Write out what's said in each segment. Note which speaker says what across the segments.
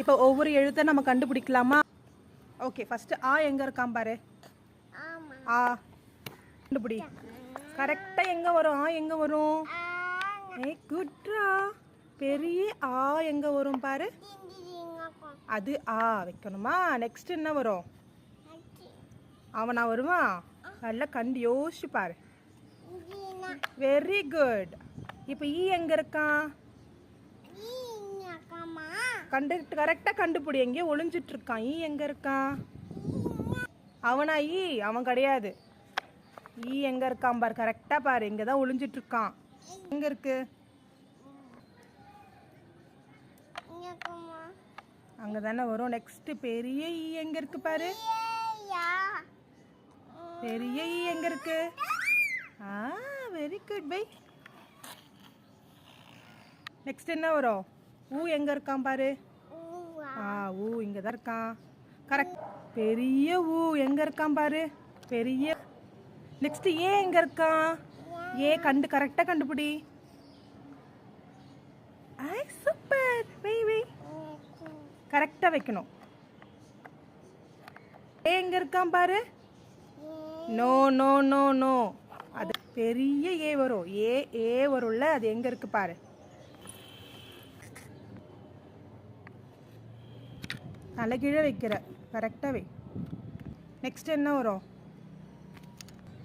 Speaker 1: இப்போ ஒவ்வொரு எழுத்தை நம்ம கண்டுபிடிக்கலாமா? ஓகே, ஃபர்ஸ்ட் ஆ எங்க இருக்கான் பாரு. ஆ கண்டுபிடி. கரெக்டா எங்க வரும்? ஆ எங்க வரும்? ஏய் குட்ரா. பெரிய ஆ எங்க வரும் பாரு. அது ஆ வைக்கணுமா? நெக்ஸ்ட் என்ன வரும்? அவனா வருவான்? நல்லா கண்டு யோசிச்சு பாரு. Very good. இப்போ ஈ எங்க இருக்கான்? கரெக்டா கண்டுபிடி. எங்கேயோ ஒளிஞ்சிட்டு இருக்கான். ஈ எங்க இருக்கான்? அவனா ஈ? அவன் கிடையாது. ஈ எங்க இருக்கான் பாரு. கரெக்டா பாரு. இங்கதான் ஒளிஞ்சிட்டு இருக்கான். எங்க இருக்கு? அங்கதானே வரும். நெக்ஸ்ட் பெரிய ஈ எங்க இருக்கு பாரு. பெரிய ஈ எங்க இருக்கு? Very good bye. நெக்ஸ்ட் என்ன வரும்? ஊ எங்க இருக்கான் பாரு. ஊ இங்க தான் இருக்கான். கரெக்ட். பெரிய ஊ எங்க இருக்கான் பாரு. பெரிய. நெக்ஸ்ட் ஏ எங்க இருக்கான்? ஏ கரெக்டா கண்டுபிடி. சூப்பர். வை வை. கரெக்டா வைக்கணும். ஏ எங்க இருக்கான் பாரு. No no no no. அது பெரிய ஏ வரும். ஏ வரும்ல, அது எங்க இருக்கு பாரு. தலைகீழ வைக்கிற. கரெக்டா வை. நெக்ஸ்ட் என்ன வரும்?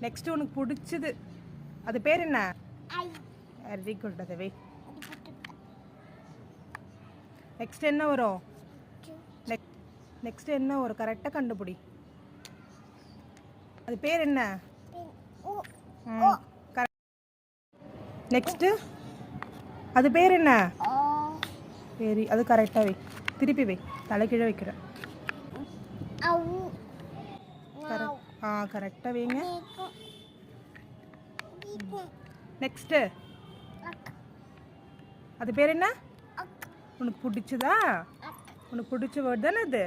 Speaker 1: நெக்ஸ்ட் உனக்கு பிடிச்சது அது பேர் என்ன? Very good. அதை வை. நெக்ஸ்ட் என்ன வரும்? நெக்ஸ்ட் என்ன வரும்? கரெக்டா கண்டுபிடி. அது பேர் என்ன? நெக்ஸ்ட் அது பேர் என்ன? சரி, அது கரெக்டா வை. திருப்பி வை. தலைகீழ வைக்கிற. கரெக்டா வைங்க. நெக்ஸ்ட் அது பேர் என்ன? உனக்கு பிடிச்சதா? உனக்கு பிடிச்ச வேர்ட் தானே அது?